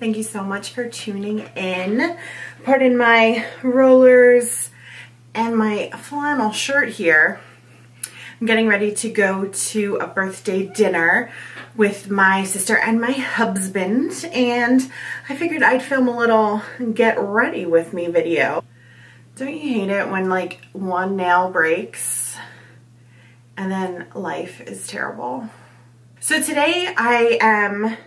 Thank you so much for tuning in. Pardon my rollers and my flannel shirt here. I'm getting ready to go to a birthday dinner with my sister and my husband, and I figured I'd film a little get ready with me video. Don't you hate it when like one nail breaks and then life is terrible? So today I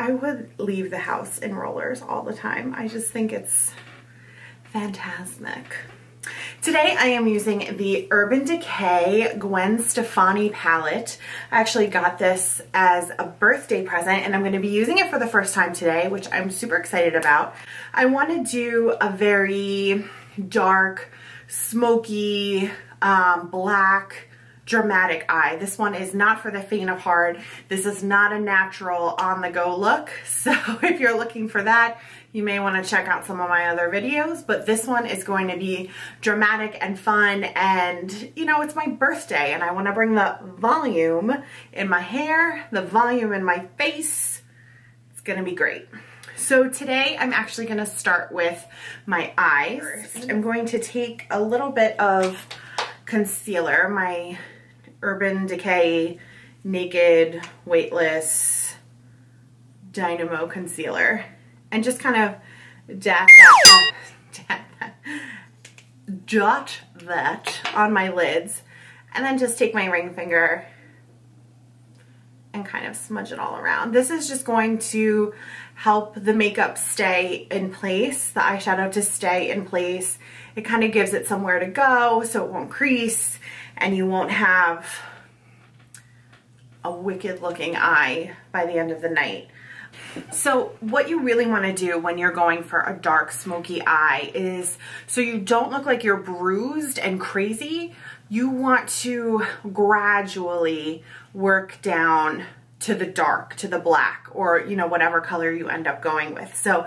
would leave the house in rollers all the time. I just think it's fantastic. Today I am using the Urban Decay Gwen Stefani palette. I actually got this as a birthday present and I'm going to be using it for the first time today, which I'm super excited about. I want to do a very dark, smoky, black, dramatic eye. This one is not for the faint of heart. This is not a natural on-the-go look. So if you're looking for that, you may want to check out some of my other videos, but this one is going to be dramatic and fun, and you know, it's my birthday and I want to bring the volume in my hair, the volume in my face. It's going to be great. So today I'm actually going to start with my eyes. I'm going to take a little bit of concealer, my Urban Decay Naked Weightless Dynamo Concealer, and just kind of dot that on my lids, and then just take my ring finger and kind of smudge it all around. This is just going to help the makeup stay in place, the eyeshadow to stay in place. It kind of gives it somewhere to go so it won't crease and you won't have a wicked looking eye by the end of the night. So what you really want to do when you're going for a dark smoky eye is, so you don't look like you're bruised and crazy, you want to gradually work down to the dark, to the black, or you know, whatever color you end up going with. So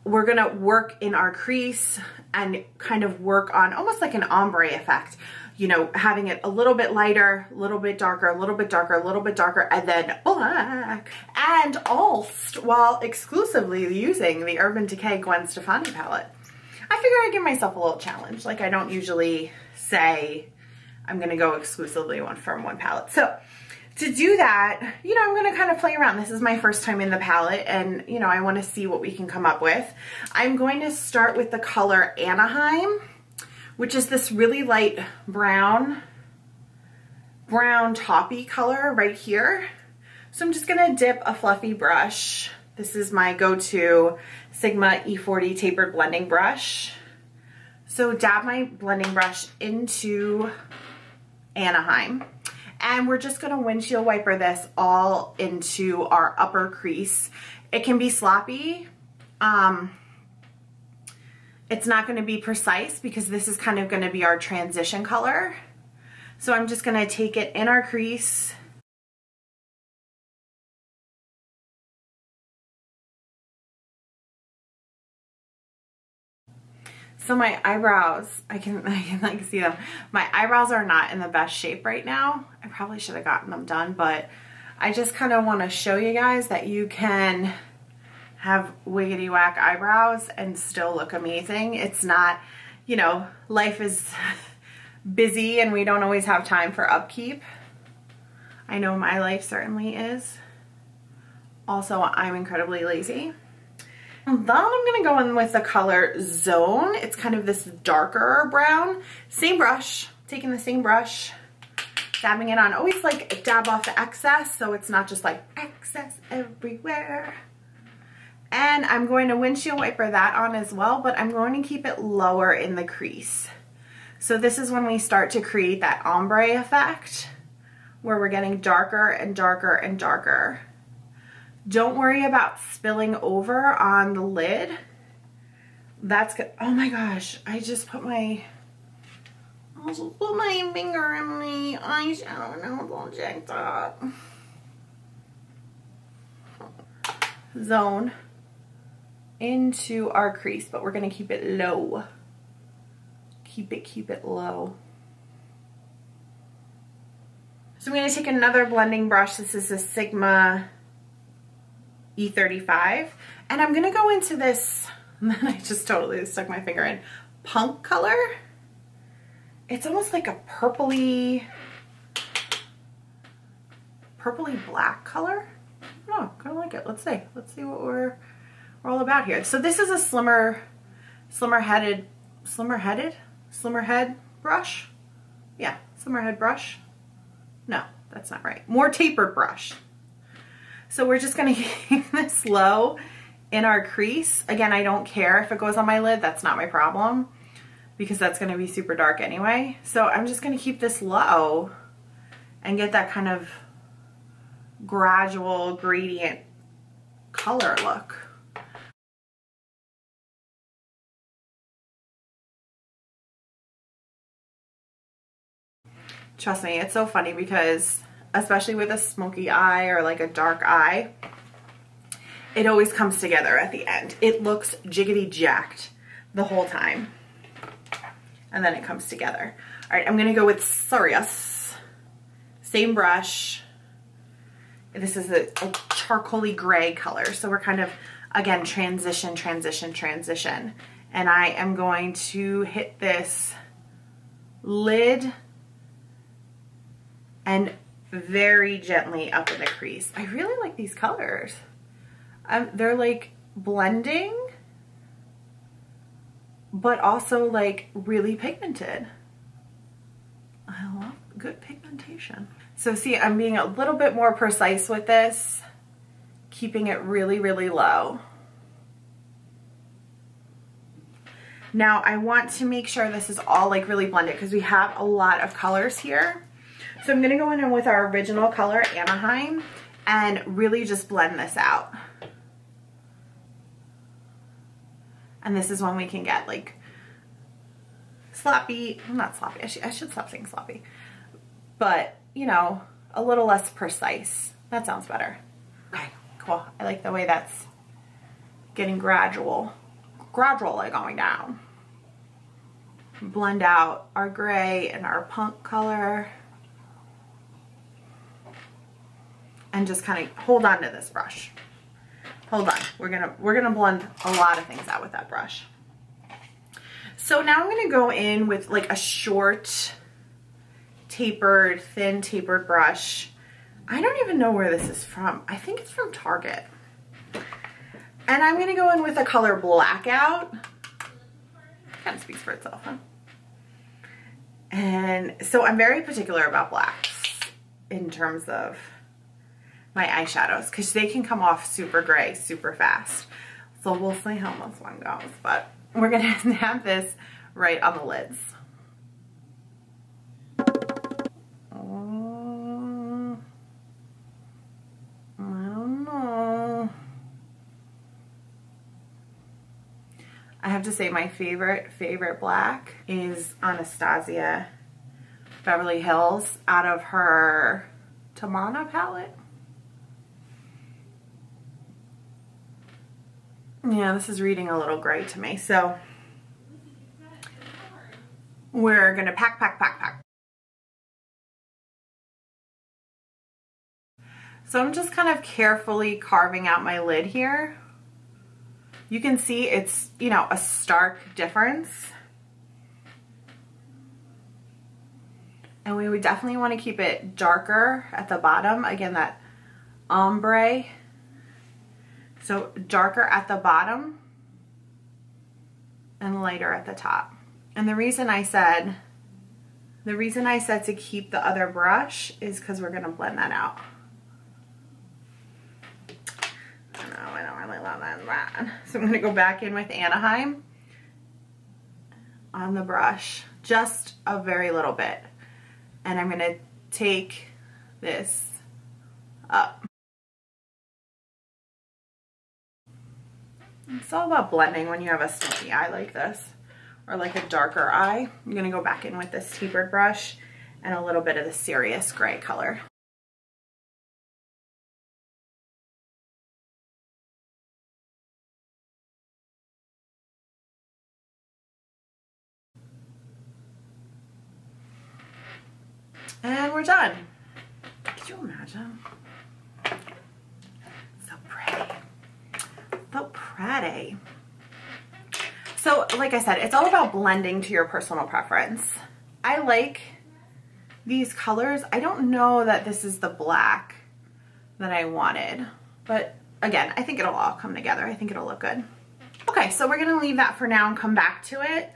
we're gonna work in our crease and kind of work on almost like an ombre effect, you know, having it a little bit lighter, a little bit darker, a little bit darker, a little bit darker, and then black. And all while exclusively using the Urban Decay Gwen Stefani palette. I figure I'd give myself a little challenge. Like, I don't usually say I'm gonna go exclusively from one palette. So to do that, you know, I'm gonna kind of play around. This is my first time in the palette and, you know, I wanna see what we can come up with. I'm going to start with the color Anaheim, which is this really light brown toppy color right here. So I'm just gonna dip a fluffy brush. This is my go-to Sigma E40 tapered blending brush. So dab my blending brush into Anaheim. And we're just gonna windshield wiper this all into our upper crease. It can be sloppy. It's not gonna be precise because this is kind of gonna be our transition color. So I'm just gonna take it in our crease. So my eyebrows, I can like see them. My eyebrows are not in the best shape right now. I probably should have gotten them done, but I just kind of want to show you guys that you can have wiggity whack eyebrows and still look amazing. It's not, you know, life is busy and we don't always have time for upkeep. I know my life certainly is. Also, I'm incredibly lazy. Then I'm going to go in with the color Zone. It's kind of this darker brown. Same brush, taking the same brush, dabbing it on. Always like dab off the excess so it's not just like excess everywhere. And I'm going to windshield wiper that on as well, but I'm going to keep it lower in the crease. So this is when we start to create that ombre effect where we're getting darker and darker and darker. Don't worry about spilling over on the lid. That's good. Oh my gosh, I just put my finger in my eyeshadow. Now it's all jacked up. Zone into our crease, but we're gonna keep it low. Keep it low. So I'm gonna take another blending brush. This is a Sigma E35. And I'm gonna go into this, and then I just totally stuck my finger in, punk color. It's almost like a purpley black color. Oh, kind of like it. Let's see. Let's see what we're all about here. So this is a slimmer head brush. Yeah, slimmer head brush. No, that's not right. More tapered brush. So we're just gonna keep this low in our crease. Again, I don't care if it goes on my lid. That's not my problem because that's gonna be super dark anyway. So I'm just gonna keep this low and get that kind of gradual gradient color look. Trust me, it's so funny because especially with a smoky eye or like a dark eye, it always comes together at the end. It looks jiggity jacked the whole time. And then it comes together. All right, I'm gonna go with Sirius. Same brush. This is a charcoaly gray color. So we're kind of, again, transition. And I am going to hit this lid and very gently up in the crease. I really like these colors. They're like blending, but also like really pigmented. I love good pigmentation. So see, I'm being a little bit more precise with this, keeping it really, really low. Now I want to make sure this is all like really blended because we have a lot of colors here. So I'm gonna go in with our original color, Anaheim, and really just blend this out. And this is when we can get like sloppy, not sloppy, I should stop saying sloppy, but you know, a little less precise. That sounds better. Okay, cool. I like the way that's getting gradually going down. Blend out our gray and our punk color. And just kind of hold on to this brush. Hold on. We're gonna blend a lot of things out with that brush. So now I'm gonna go in with like a short, thin tapered brush. I don't even know where this is from. I think it's from Target. And I'm gonna go in with the color Blackout. Kind of speaks for itself, huh? And so I'm very particular about blacks in terms of my eyeshadows because they can come off super gray super fast. So we'll see how this one goes, but we're gonna have this right on the lids. I don't know. I have to say my favorite black is Anastasia Beverly Hills out of her Tamana palette. Yeah, this is reading a little gray to me, so we're gonna pack. So I'm just kind of carefully carving out my lid here. You can see it's, you know, a stark difference. And we would definitely want to keep it darker at the bottom. Again, that ombre. So darker at the bottom and lighter at the top. And the reason I said to keep the other brush is because we're gonna blend that out. I don't really love that. So I'm gonna go back in with Anaheim on the brush, just a very little bit. And I'm gonna take this up. It's all about blending when you have a smoky eye like this, or like a darker eye. I'm gonna go back in with this tapered brush and a little bit of the Sirius gray color. And we're done. Could you imagine? So pretty. so pretty. So like I said, it's all about blending to your personal preference. I like these colors. I don't know that this is the black that I wanted, but again, I think it'll all come together. I think it'll look good. Okay, so we're gonna leave that for now and come back to it.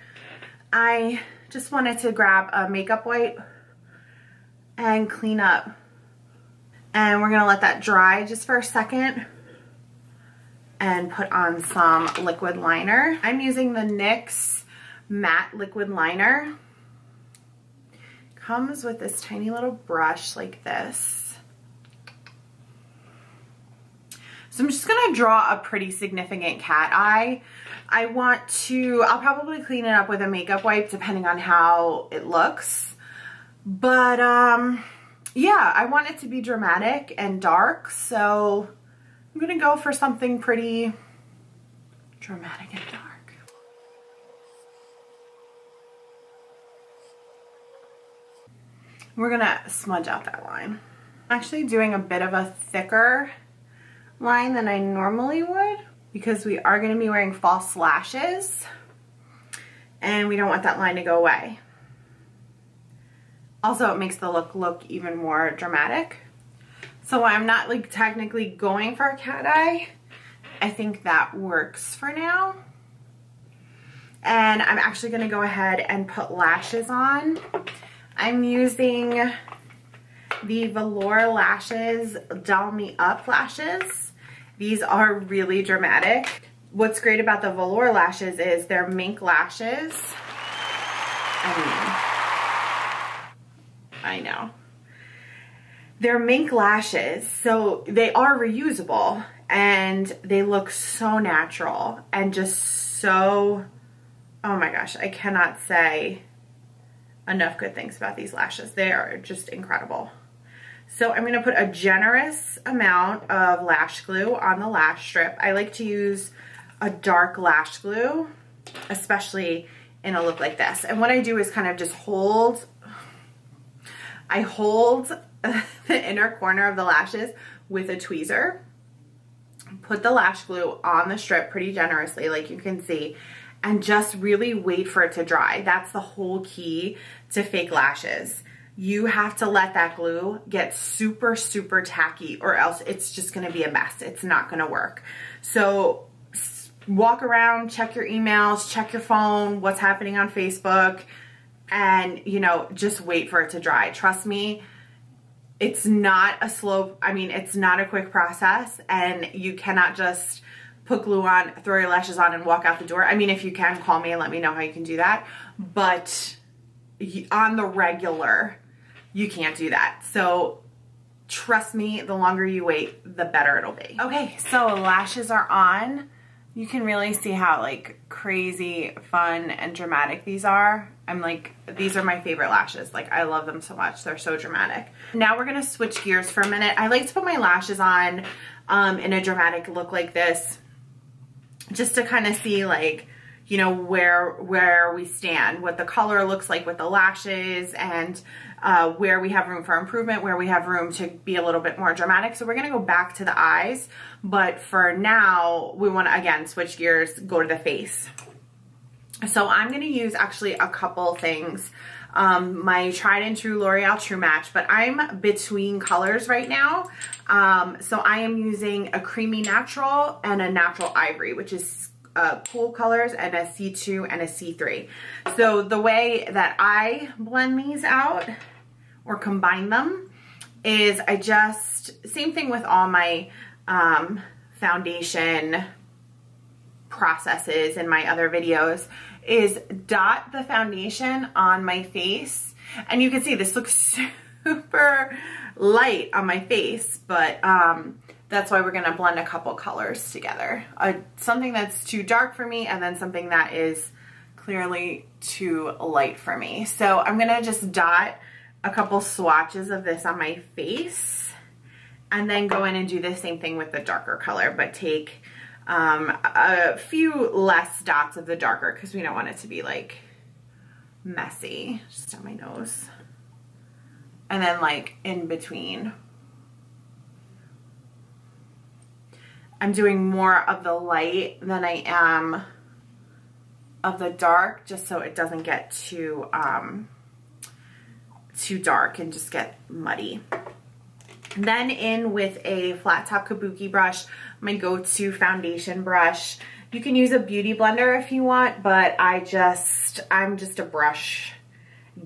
I just wanted to grab a makeup wipe and clean up. And we're gonna let that dry just for a second and put on some liquid liner. I'm using the NYX matte liquid liner. Comes with this tiny little brush like this. So I'm just gonna draw a pretty significant cat eye. I'll probably clean it up with a makeup wipe depending on how it looks. But yeah, I want it to be dramatic and dark, so I'm gonna go for something pretty dramatic and dark. We're gonna smudge out that line. I'm actually doing a bit of a thicker line than I normally would because we are gonna be wearing false lashes and we don't want that line to go away. Also, it makes the look even more dramatic. So I'm not like technically going for a cat eye. I think that works for now. And I'm actually gonna go ahead and put lashes on. I'm using the Velour lashes, Doll Me Up lashes. These are really dramatic. What's great about the Velour lashes is they're mink lashes. I know. They're mink lashes, so they are reusable and they look so natural and just so, oh my gosh, I cannot say enough good things about these lashes. They are just incredible. So I'm gonna put a generous amount of lash glue on the lash strip. I like to use a dark lash glue, especially in a look like this. And what I do is kind of just hold the inner corner of the lashes with a tweezer, put the lash glue on the strip pretty generously, like you can see, and just really wait for it to dry. That's the whole key to fake lashes. You have to let that glue get super, super tacky or else it's just gonna be a mess. It's not gonna work. So walk around, check your emails, check your phone, what's happening on Facebook, and you know, just wait for it to dry. Trust me, it's not it's not a quick process, and you cannot just put glue on, throw your lashes on, and walk out the door. I mean, if you can, call me and let me know how you can do that. But on the regular, you can't do that. So trust me, the longer you wait, the better it'll be. Okay, so lashes are on. You can really see how like crazy fun and dramatic these are. I'm like, these are my favorite lashes. Like, I love them so much. They're so dramatic. Now we're gonna switch gears for a minute. I like to put my lashes on in a dramatic look like this, just to kind of see like, you know, where we stand, what the color looks like with the lashes, and where we have room for improvement, where we have room to be a little bit more dramatic. So we're gonna go back to the eyes, but for now, we wanna, again, switch gears, go to the face. So I'm gonna use actually a couple things. My tried and true L'Oreal True Match, but I'm between colors right now. So I am using a creamy natural and a natural ivory, which is cool colors, and a C2 and a C3. So the way that I blend these out or combine them is I just, same thing with all my foundation processes in my other videos, is dot the foundation on my face. And you can see this looks super light on my face, but that's why we're gonna blend a couple colors together. Something that's too dark for me, and then something that is clearly too light for me. So I'm gonna just dot a couple swatches of this on my face, and then go in and do the same thing with the darker color, but take a few less dots of the darker, because we don't want it to be like messy. Just on my nose. And then like in between. I'm doing more of the light than I am of the dark, just so it doesn't get too dark and just get muddy. Then in with a flat top kabuki brush, my go-to foundation brush. You can use a beauty blender if you want, but I'm just a brush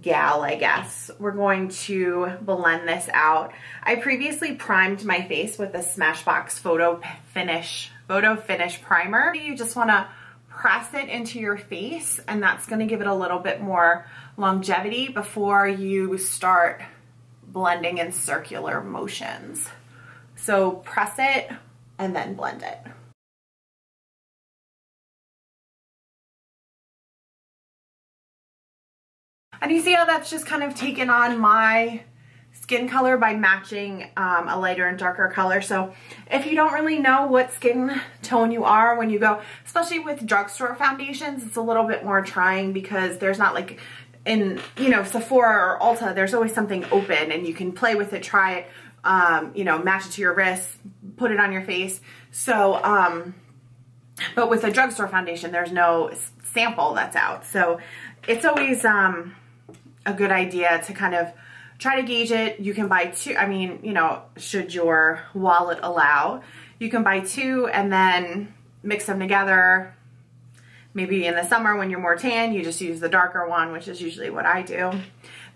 gal, I guess. We're going to blend this out. I previously primed my face with the Smashbox Photo Finish primer. You just want to press it into your face, and that's going to give it a little bit more longevity before you start blending in circular motions. So press it and then blend it. And you see how that's just kind of taken on my skin color by matching a lighter and darker color. So if you don't really know what skin tone you are when you go, especially with drugstore foundations, it's a little bit more trying because there's not like in, you know, Sephora or Ulta, there's always something open and you can play with it, try it, you know, match it to your wrist, put it on your face. So, but with a drugstore foundation, there's no sample that's out. So it's always a good idea to kind of try to gauge it. You can buy two, I mean, you know, should your wallet allow, you can buy two and then mix them together. Maybe in the summer when you're more tan, you just use the darker one, which is usually what I do.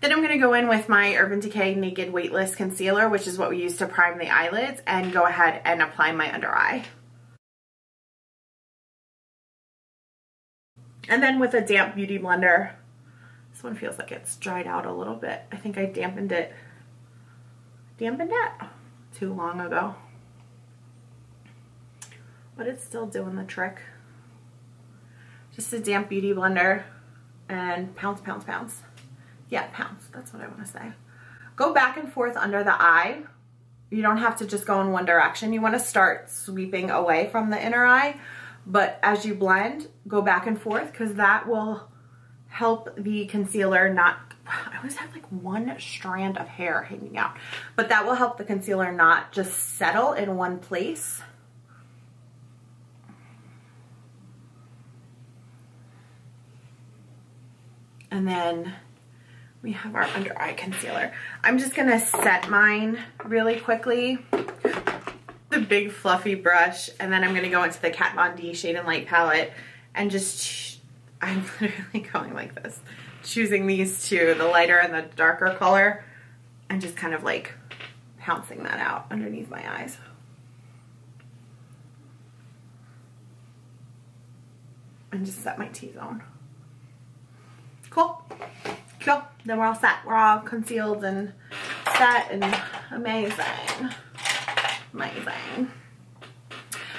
Then I'm going to go in with my Urban Decay Naked Weightless Concealer, which is what we use to prime the eyelids, and go ahead and apply my under eye. And then with a damp beauty blender, this one feels like it's dried out a little bit. I think I dampened it too long ago. But it's still doing the trick. Just a damp beauty blender and pounce, pounce, pounce. Yeah, pounce, that's what I want to say. Go back and forth under the eye. You don't have to just go in one direction. You want to start sweeping away from the inner eye, but as you blend, go back and forth because that will help the concealer not, I always have like one strand of hair hanging out, but that will help the concealer not just settle in one place. And then we have our under eye concealer. I'm just gonna set mine really quickly. The big fluffy brush, and then I'm gonna go into the Kat Von D Shade and Light palette and just, I'm literally going like this, choosing these two, the lighter and the darker color, and just kind of like pouncing that out underneath my eyes. And just set my T-zone. Cool. Cool. Then we're all set. We're all concealed and set and amazing. Amazing.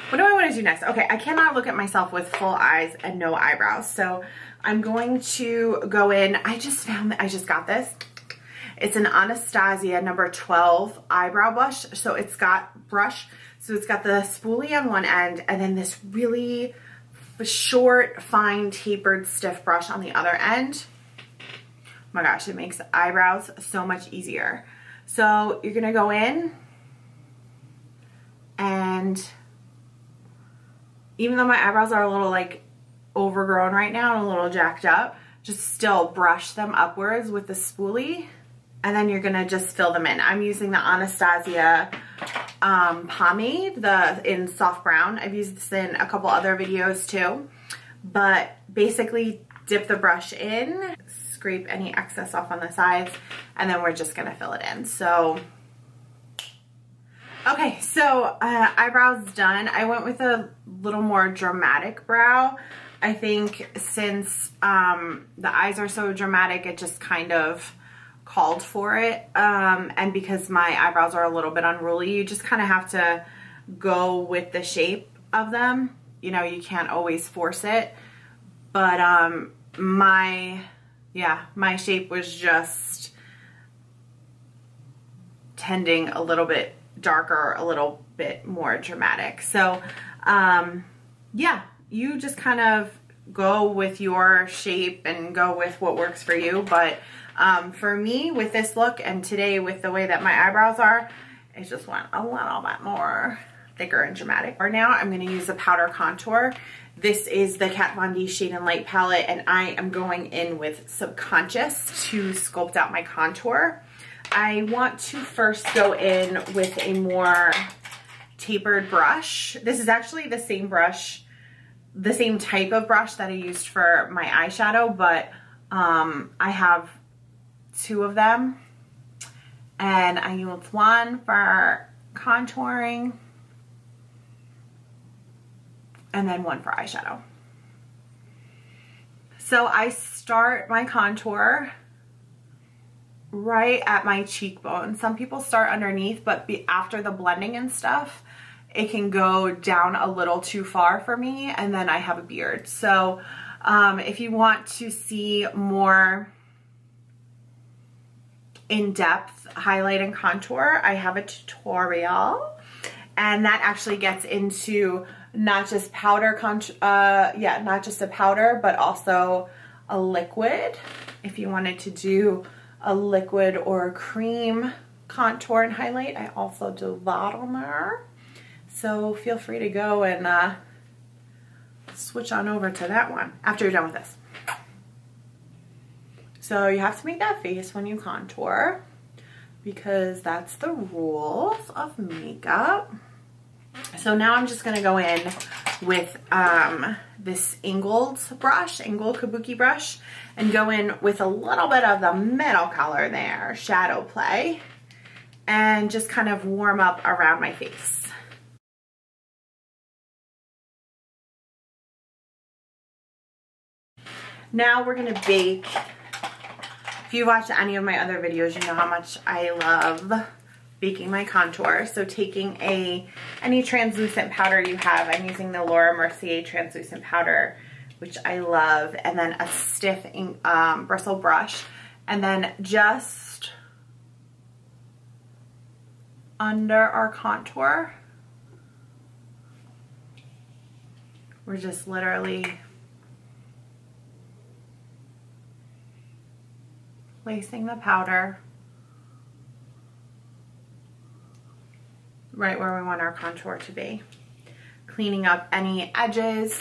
What do I want to do next? Okay, I cannot look at myself with full eyes and no eyebrows. So I'm going to go in. I just found that I just got this. It's an Anastasia number 12 eyebrow brush. So it's got the spoolie on one end and then this really short, fine, tapered, stiff brush on the other end. Oh my gosh, it makes eyebrows so much easier. So you're gonna go in and even though my eyebrows are a little like overgrown right now and a little jacked up, just still brush them upwards with the spoolie and then you're gonna just fill them in. I'm using the Anastasia pomade, in soft brown. I've used this in a couple other videos too, but basically dip the brush in, scrape any excess off on the sides, and then we're just gonna fill it in. So, okay, so eyebrows done. I went with a little more dramatic brow. I think since the eyes are so dramatic, it just kind of called for it, and because my eyebrows are a little bit unruly, you just kind of have to go with the shape of them. You know, you can't always force it, but my shape was just tending a little bit darker, a little bit more dramatic. So yeah, you just kind of go with your shape and go with what works for you, but for me, with this look and today with the way that my eyebrows are, it just went a little bit more thicker and dramatic. Or now I'm going to use a powder contour. This is the Kat Von D Shade and Light palette, and I am going in with Subconscious to sculpt out my contour. I want to first go in with a more tapered brush. This is actually the same brush, the same type of brush that I used for my eyeshadow, but I have two of them, and I use one for contouring and then one for eyeshadow. So I start my contour right at my cheekbone. Some people start underneath, but after the blending and stuff, it can go down a little too far for me, and then I have a beard. So if you want to see more in-depth highlight and contour, I have a tutorial, and that actually gets into not just powder not just a powder, but also a liquid. If you wanted to do a liquid or a cream contour and highlight, I also do that on there. So feel free to go and switch on over to that one after you're done with this. So you have to make that face when you contour, because that's the rules of makeup. So now I'm just gonna go in with this angled kabuki brush, and go in with a little bit of the middle color there, shadow play, and just kind of warm up around my face. Now we're gonna bake. If you watch any of my other videos, you know how much I love baking my contour. So taking any translucent powder you have, I'm using the Laura Mercier translucent powder, which I love, and then a stiff bristle brush, and then just under our contour, we're just literally placing the powder right where we want our contour to be, cleaning up any edges.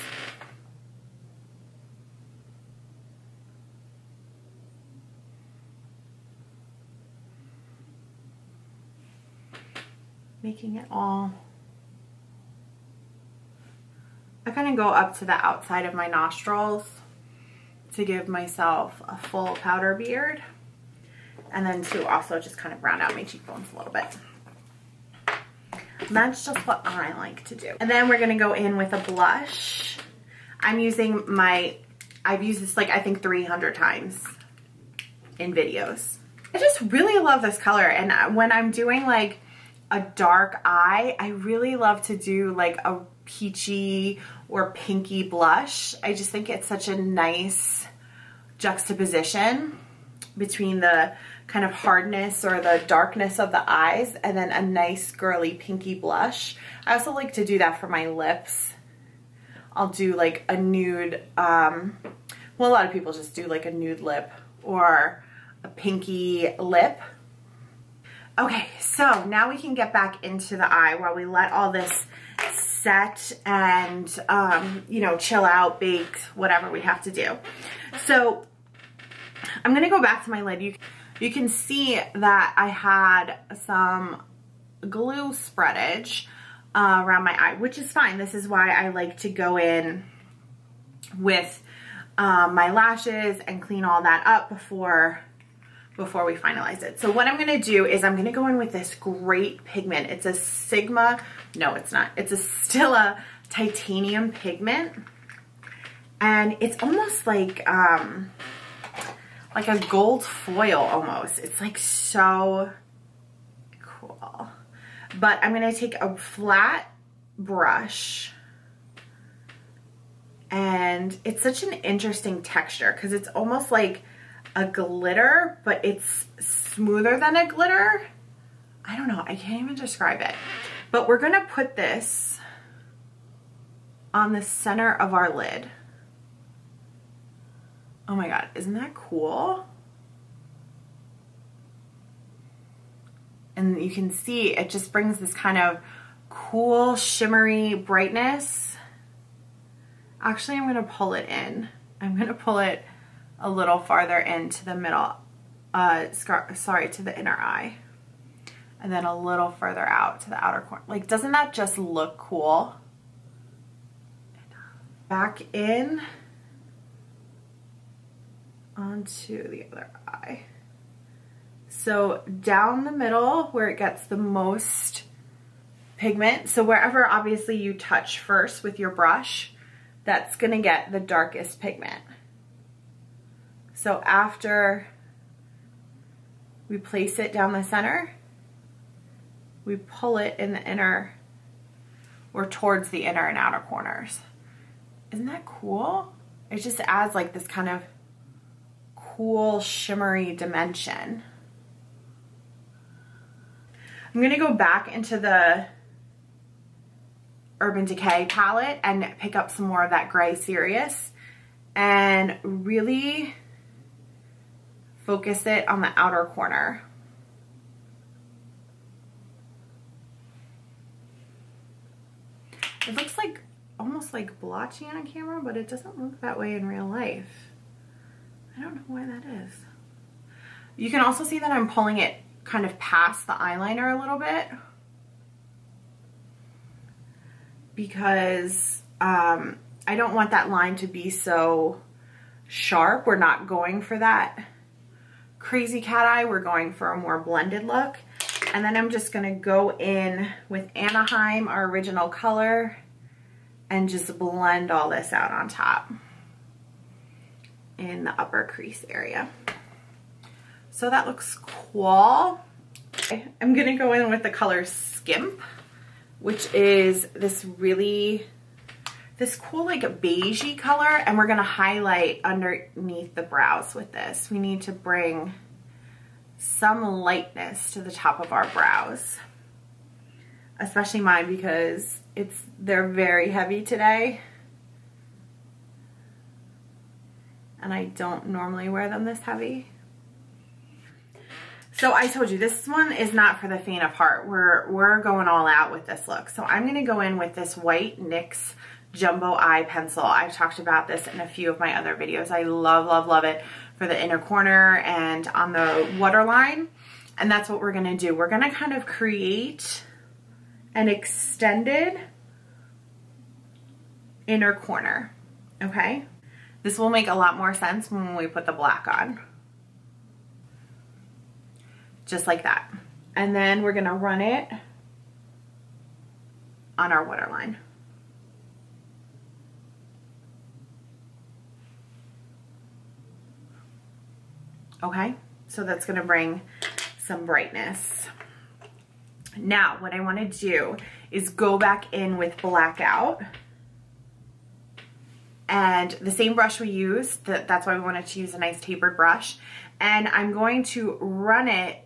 Making it all, I kind of go up to the outside of my nostrils to give myself a full powder beard, and then to also just kind of round out my cheekbones a little bit. And that's just what I like to do. And then we're gonna go in with a blush. I'm using I've used this like I think 300 times in videos. I just really love this color, and when I'm doing like a dark eye, I really love to do like a peachy or pinky blush. I just think it's such a nice juxtaposition between the kind of hardness or the darkness of the eyes and then a nice girly pinky blush. I also like to do that for my lips. I'll do like a nude, well, a lot of people just do like a nude lip or a pinky lip. Okay, so now we can get back into the eye while we let all this set and, you know, chill out, bake, whatever we have to do. So I'm going to go back to my lid. You can see that I had some glue spreadage around my eye, which is fine. This is why I like to go in with my lashes and clean all that up before we finalize it. So what I'm gonna do is I'm gonna go in with this great pigment. It's a no, it's not. It's a Stila titanium pigment. And it's almost like a gold foil almost. It's like so cool. But I'm gonna take a flat brush, and it's such an interesting texture because it's almost like a glitter, but it's smoother than a glitter. I don't know, I can't even describe it. But we're gonna put this on the center of our lid. Oh my God, isn't that cool? And you can see it just brings this kind of cool shimmery brightness. Actually, I'm going to pull it in. I'm going to pull it a little farther into the middle, sorry, to the inner eye. And then a little further out to the outer corner. Like, doesn't that just look cool? Back in onto the other eye. So down the middle where it gets the most pigment. So wherever obviously you touch first with your brush, that's gonna get the darkest pigment. So after we place it down the center, we pull it in the inner or towards the inner and outer corners. Isn't that cool? It just adds like this kind of cool shimmery dimension. I'm gonna go back into the Urban Decay palette and pick up some more of that gray Serious and really focus it on the outer corner. It looks like almost like blotchy on camera, but it doesn't look that way in real life. I don't know why that is. You can also see that I'm pulling it kind of past the eyeliner a little bit because I don't want that line to be so sharp. We're not going for that crazy cat eye. We're going for a more blended look. And then I'm just gonna go in with Anaheim, our original color, and just blend all this out on top in the upper crease area. So that looks cool. Okay, I'm gonna go in with the color Skimp, which is this cool like beigey color, and we're gonna highlight underneath the brows with this. We need to bring some lightness to the top of our brows, especially mine because they're very heavy today. And I don't normally wear them this heavy. So I told you this one is not for the faint of heart. We're going all out with this look. So I'm gonna go in with this white NYX Jumbo Eye Pencil. I've talked about this in a few of my other videos. I love, love, love it for the inner corner and on the waterline. And that's what we're gonna do. We're gonna kind of create an extended inner corner, okay? This will make a lot more sense when we put the black on. Just like that. And then we're gonna run it on our waterline. Okay, so that's gonna bring some brightness. Now, what I wanna do is go back in with Blackout. And the same brush we used, that's why we wanted to use a nice tapered brush. And I'm going to run it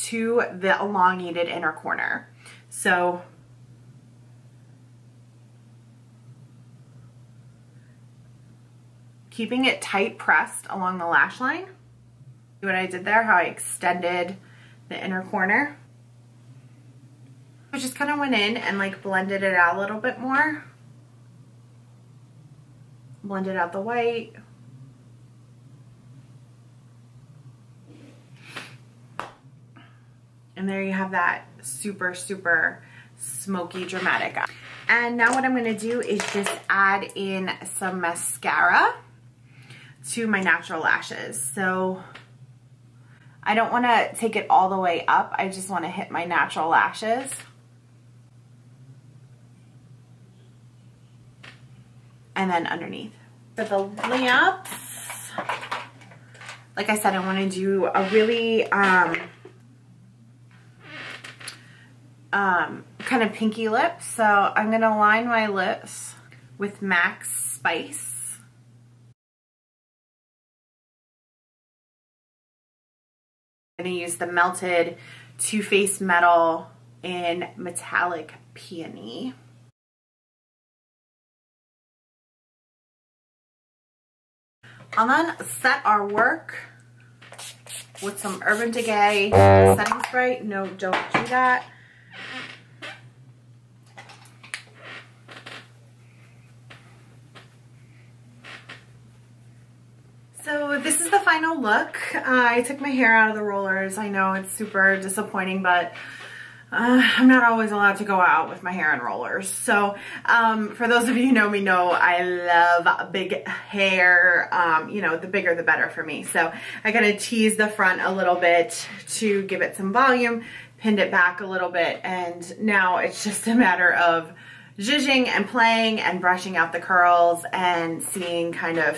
to the elongated inner corner. So keeping it tight pressed along the lash line. See what I did there, how I extended the inner corner. I just kind of went in and like blended it out a little bit more. Blended out the white. And there you have that super, super smoky, dramatic eye. And now what I'm gonna do is just add in some mascara to my natural lashes. So I don't wanna take it all the way up. I just wanna hit my natural lashes. And then underneath. For the lips, like I said, I wanna do a really, kind of pinky lip. So I'm gonna line my lips with MAC Spice. I'm gonna use the melted Too Faced Metal in Metallic Peony. And then set our work with some Urban Decay setting spray. No, don't do that. So this is the final look. I took my hair out of the rollers. I know it's super disappointing, but I'm not always allowed to go out with my hair in rollers. So for those of you who know me know I love big hair. You know, the bigger the better for me. So I kind of teased the front a little bit to give it some volume, pinned it back a little bit, and now it's just a matter of zhuzhing and playing and brushing out the curls and seeing kind of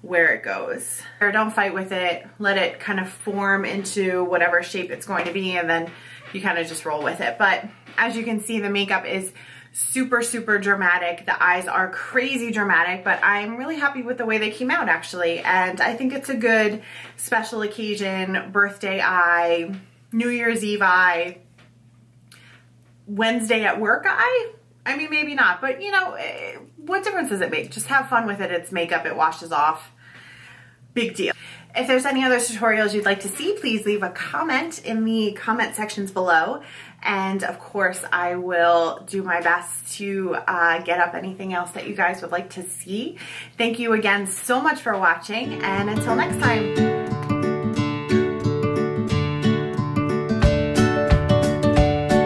where it goes. Or don't fight with it, let it kind of form into whatever shape it's going to be, and then you kind of just roll with it. But as you can see, the makeup is super, super dramatic. The eyes are crazy dramatic, but I'm really happy with the way they came out actually. And I think it's a good special occasion, birthday eye, New Year's Eve eye, Wednesday at work eye. I mean, maybe not, but you know, what difference does it make? Just have fun with it. It's makeup, it washes off. Big deal. If there's any other tutorials you'd like to see, please leave a comment in the comment sections below. And of course, I will do my best to get up anything else that you guys would like to see. Thank you again so much for watching, and until next time.